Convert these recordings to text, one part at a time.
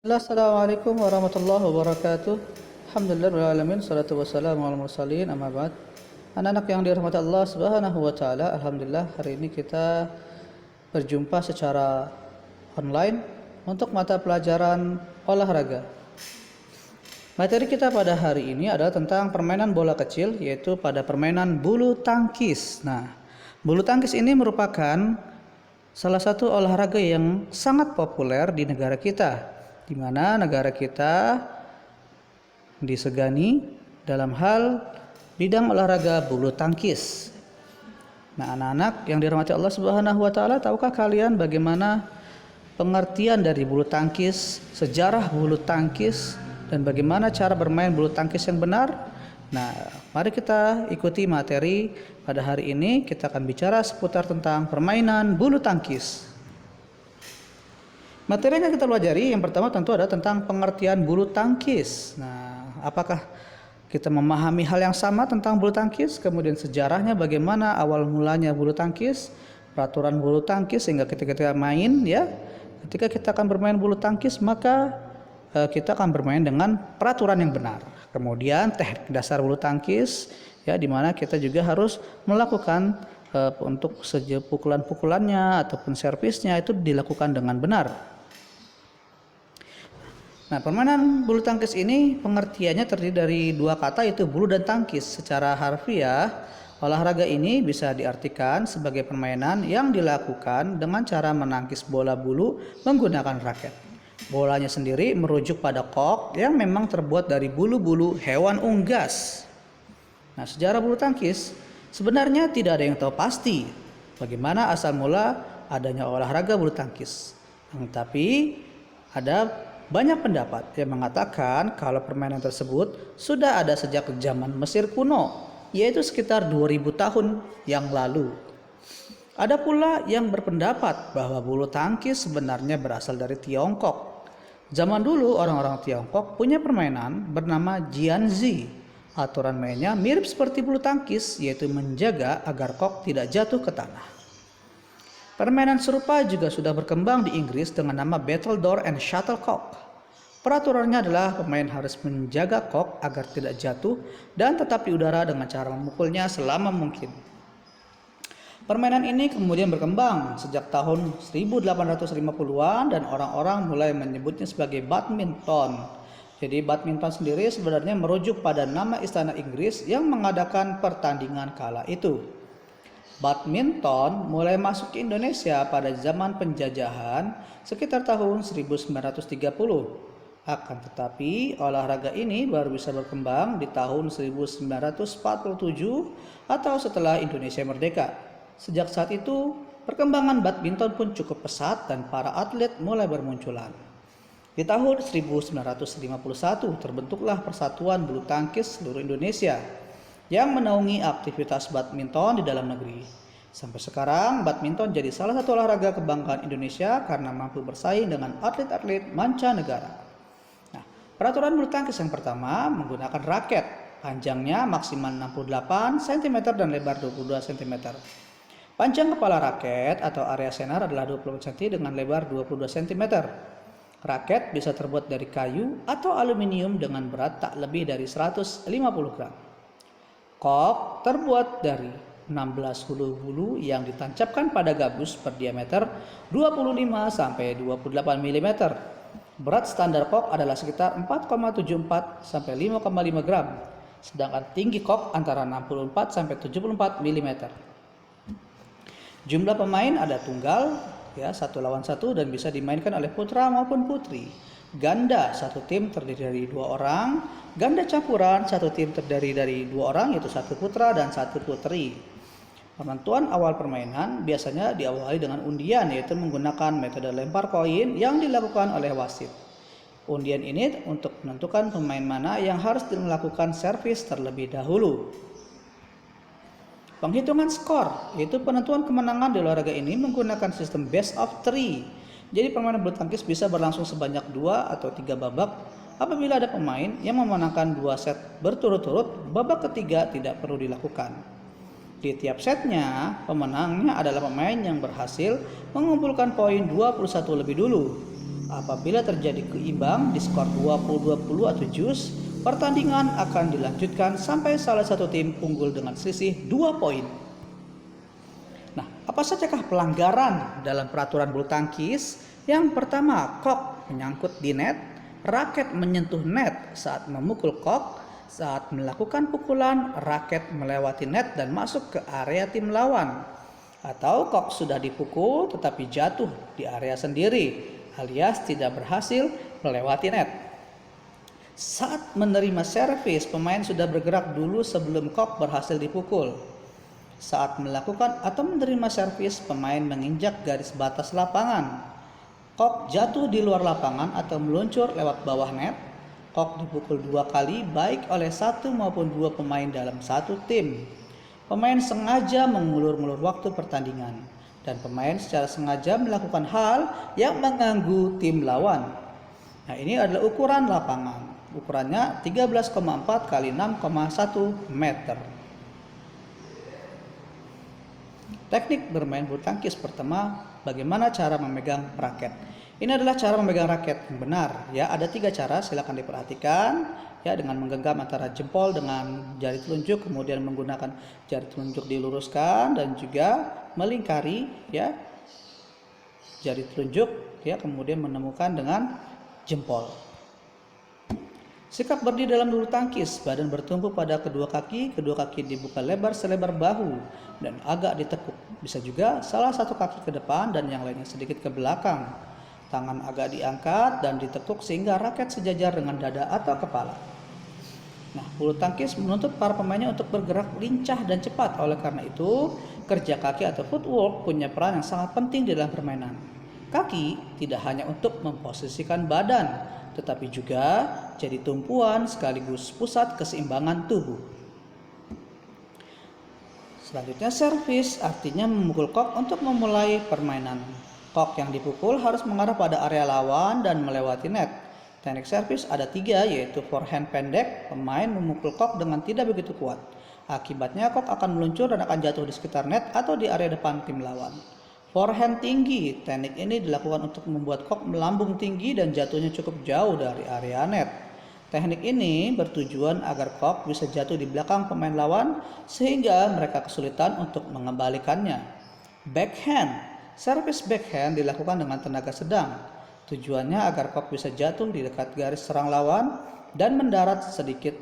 Assalamualaikum warahmatullahi wabarakatuh. Alhamdulillahirabbil alamin, salatu wassalamu ala mursalin, amma ba'd. Anak-anak yang dirahmati Allah Subhanahu wa taala, alhamdulillah hari ini kita berjumpa secara online untuk mata pelajaran olahraga. Materi kita pada hari ini adalah tentang permainan bola kecil, yaitu pada permainan bulu tangkis. Nah, bulu tangkis ini merupakan salah satu olahraga yang sangat populer di negara kita, di mana negara kita disegani dalam hal bidang olahraga bulu tangkis. Nah, anak-anak yang dirahmati Allah Subhanahu wa taala, tahukah kalian bagaimana pengertian dari bulu tangkis, sejarah bulu tangkis, dan bagaimana cara bermain bulu tangkis yang benar? Nah, mari kita ikuti materi pada hari ini. Kita akan bicara seputar tentang permainan bulu tangkis. Materi yang kita pelajari yang pertama tentu adalah tentang pengertian bulu tangkis. Nah, apakah kita memahami hal yang sama tentang bulu tangkis? Kemudian sejarahnya bagaimana awal mulanya bulu tangkis, peraturan bulu tangkis, sehingga ketika kita main, ketika kita akan bermain bulu tangkis, maka kita akan bermain dengan peraturan yang benar. Kemudian teknik dasar bulu tangkis, di mana kita juga harus melakukan untuk pukulan-pukulannya ataupun servisnya itu dilakukan dengan benar. Nah, permainan bulu tangkis ini pengertiannya terdiri dari dua kata, yaitu bulu dan tangkis. Secara harfiah, olahraga ini bisa diartikan sebagai permainan yang dilakukan dengan cara menangkis bola bulu menggunakan raket. Bolanya sendiri merujuk pada kok yang memang terbuat dari bulu-bulu hewan unggas. Nah, sejarah bulu tangkis sebenarnya tidak ada yang tahu pasti bagaimana asal mula adanya olahraga bulu tangkis. Tapi ada banyak pendapat yang mengatakan kalau permainan tersebut sudah ada sejak zaman Mesir kuno, yaitu sekitar 2000 tahun yang lalu. Ada pula yang berpendapat bahwa bulu tangkis sebenarnya berasal dari Tiongkok. Zaman dulu orang-orang Tiongkok punya permainan bernama jianzi. Aturan mainnya mirip seperti bulu tangkis, yaitu menjaga agar kok tidak jatuh ke tanah. Permainan serupa juga sudah berkembang di Inggris dengan nama battledore and shuttlecock. Peraturannya adalah pemain harus menjaga kok agar tidak jatuh dan tetap di udara dengan cara memukulnya selama mungkin. Permainan ini kemudian berkembang sejak tahun 1850-an dan orang-orang mulai menyebutnya sebagai badminton. Jadi badminton sendiri sebenarnya merujuk pada nama istana Inggris yang mengadakan pertandingan kala itu. Badminton mulai masuk ke Indonesia pada zaman penjajahan sekitar tahun 1930. Akan tetapi olahraga ini baru bisa berkembang di tahun 1947 atau setelah Indonesia merdeka. Sejak saat itu perkembangan badminton pun cukup pesat dan para atlet mulai bermunculan. Di tahun 1951 terbentuklah Persatuan Bulu Tangkis Seluruh Indonesia yang menaungi aktivitas badminton di dalam negeri. Sampai sekarang, badminton jadi salah satu olahraga kebanggaan Indonesia karena mampu bersaing dengan atlet-atlet mancanegara. Nah, peraturan bulu tangkis yang pertama menggunakan raket. Panjangnya maksimal 68 cm dan lebar 22 cm. Panjang kepala raket atau area senar adalah 20 cm dengan lebar 22 cm. Raket bisa terbuat dari kayu atau aluminium dengan berat tak lebih dari 150 gram. Kok terbuat dari 16 hulu bulu yang ditancapkan pada gabus berdiameter 25 sampai 28 mm. Berat standar kok adalah sekitar 4,74 sampai 5,5 gram. Sedangkan tinggi kok antara 64 sampai 74 mm. Jumlah pemain ada tunggal, 1 lawan 1 dan bisa dimainkan oleh putra maupun putri. Ganda, satu tim terdiri dari 2 orang. Ganda campuran, satu tim terdiri dari 2 orang, yaitu 1 putra dan 1 putri. Penentuan awal permainan biasanya diawali dengan undian, yaitu menggunakan metode lempar koin yang dilakukan oleh wasit. Undian ini untuk menentukan pemain mana yang harus melakukan servis terlebih dahulu. Penghitungan skor, yaitu penentuan kemenangan di olahraga ini menggunakan sistem best of 3. Jadi permainan bulu tangkis bisa berlangsung sebanyak 2 atau 3 babak. Apabila ada pemain yang memenangkan 2 set berturut-turut, babak ketiga tidak perlu dilakukan. Di tiap setnya, pemenangnya adalah pemain yang berhasil mengumpulkan poin 21 lebih dulu. Apabila terjadi keimbang di skor 20-20 atau jus, pertandingan akan dilanjutkan sampai salah satu tim unggul dengan selisih 2 poin. Nah, apa sajakah pelanggaran dalam peraturan bulu tangkis? Yang pertama, kok menyangkut di net, raket menyentuh net saat memukul kok, saat melakukan pukulan, raket melewati net dan masuk ke area tim lawan. Atau kok sudah dipukul tetapi jatuh di area sendiri, alias tidak berhasil melewati net. Saat menerima servis, pemain sudah bergerak dulu sebelum kok berhasil dipukul. Saat melakukan atau menerima servis, pemain menginjak garis batas lapangan. Kok jatuh di luar lapangan atau meluncur lewat bawah net. Kok dipukul 2 kali baik oleh 1 maupun 2 pemain dalam satu tim. Pemain sengaja mengulur-ngulur waktu pertandingan. Dan pemain secara sengaja melakukan hal yang mengganggu tim lawan. Nah, ini adalah ukuran lapangan. Ukurannya 13,4 x 6,1 meter. Teknik bermain bulu tangkis pertama, bagaimana cara memegang raket. Ini adalah cara memegang raket yang benar. Ya, ada 3 cara, silakan diperhatikan. Ya, dengan menggenggam antara jempol dengan jari telunjuk, kemudian menggunakan jari telunjuk diluruskan dan juga melingkari ya jari telunjuk ya, kemudian menemukan dengan jempol. Sikap berdiri dalam bulu tangkis, badan bertumpu pada kedua kaki dibuka lebar selebar bahu dan agak ditekuk. Bisa juga salah satu kaki ke depan dan yang lainnya sedikit ke belakang. Tangan agak diangkat dan ditekuk sehingga raket sejajar dengan dada atau kepala. Nah, bulu tangkis menuntut para pemainnya untuk bergerak lincah dan cepat. Oleh karena itu, kerja kaki atau footwork punya peran yang sangat penting di dalam permainan. Kaki tidak hanya untuk memposisikan badan, tetapi juga jadi tumpuan sekaligus pusat keseimbangan tubuh. Selanjutnya, servis artinya memukul kok untuk memulai permainan. Kok yang dipukul harus mengarah pada area lawan dan melewati net. Teknik servis ada 3, yaitu forehand pendek, pemain memukul kok dengan tidak begitu kuat. Akibatnya kok akan meluncur dan akan jatuh di sekitar net atau di area depan tim lawan. Forehand tinggi, teknik ini dilakukan untuk membuat kok melambung tinggi dan jatuhnya cukup jauh dari area net. Teknik ini bertujuan agar kok bisa jatuh di belakang pemain lawan sehingga mereka kesulitan untuk mengembalikannya. Backhand, servis backhand dilakukan dengan tenaga sedang. Tujuannya agar kok bisa jatuh di dekat garis serang lawan dan mendarat sedikit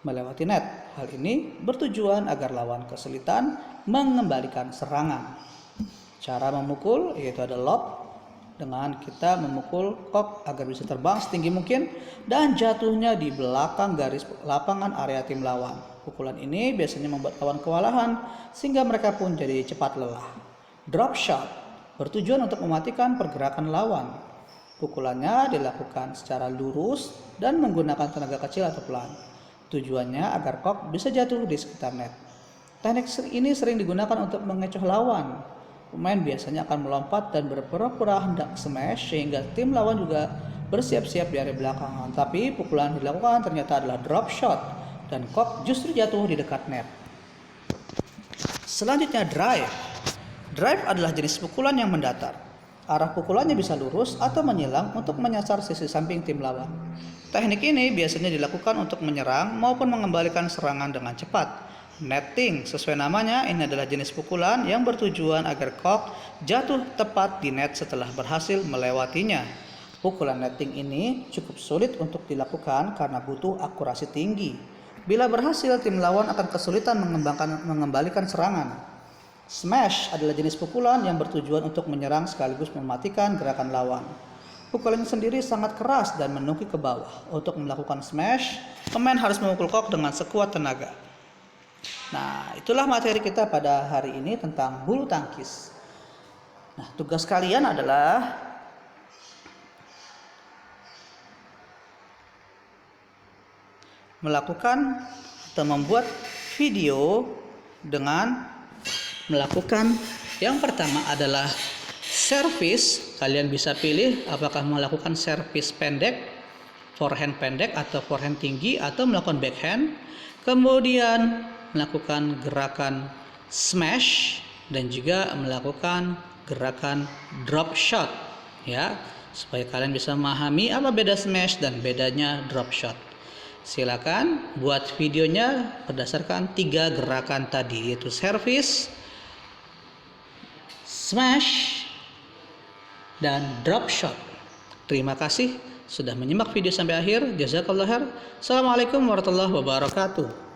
melewati net. Hal ini bertujuan agar lawan kesulitan mengembalikan serangan. Cara memukul yaitu ada lob, dengan kita memukul kok agar bisa terbang setinggi mungkin dan jatuhnya di belakang garis lapangan area tim lawan. Pukulan ini biasanya membuat lawan kewalahan sehingga mereka pun jadi cepat lelah. Drop shot bertujuan untuk mematikan pergerakan lawan. Pukulannya dilakukan secara lurus dan menggunakan tenaga kecil atau pelan. Tujuannya agar kok bisa jatuh di sekitar net. Teknik ini sering digunakan untuk mengecoh lawan. Pemain biasanya akan melompat dan berpura-pura hendak smash sehingga tim lawan juga bersiap-siap di area belakang. Tapi pukulan yang dilakukan ternyata adalah drop shot dan kok justru jatuh di dekat net. Selanjutnya drive. Drive adalah jenis pukulan yang mendatar. Arah pukulannya bisa lurus atau menyilang untuk menyasar sisi samping tim lawan. Teknik ini biasanya dilakukan untuk menyerang maupun mengembalikan serangan dengan cepat. Netting, sesuai namanya, ini adalah jenis pukulan yang bertujuan agar kok jatuh tepat di net setelah berhasil melewatinya. Pukulan netting ini cukup sulit untuk dilakukan karena butuh akurasi tinggi. Bila berhasil, tim lawan akan kesulitan mengembalikan serangan. Smash adalah jenis pukulan yang bertujuan untuk menyerang sekaligus mematikan gerakan lawan. Pukulan sendiri sangat keras dan menukik ke bawah. Untuk melakukan smash, pemain harus memukul kok dengan sekuat tenaga. Nah, itulah materi kita pada hari ini tentang bulu tangkis. Nah, tugas kalian adalah melakukan atau membuat video dengan melakukan yang pertama adalah servis. Kalian bisa pilih apakah melakukan servis pendek, forehand pendek atau forehand tinggi, atau melakukan backhand. Kemudian melakukan gerakan smash dan juga melakukan gerakan drop shot ya. supaya kalian bisa memahami apa beda smash dan bedanya drop shot. Silakan buat videonya berdasarkan 3 gerakan tadi, yaitu service, smash, dan drop shot. Terima kasih sudah menyimak video sampai akhir. Jazakallah khair. Assalamualaikum warahmatullahi wabarakatuh.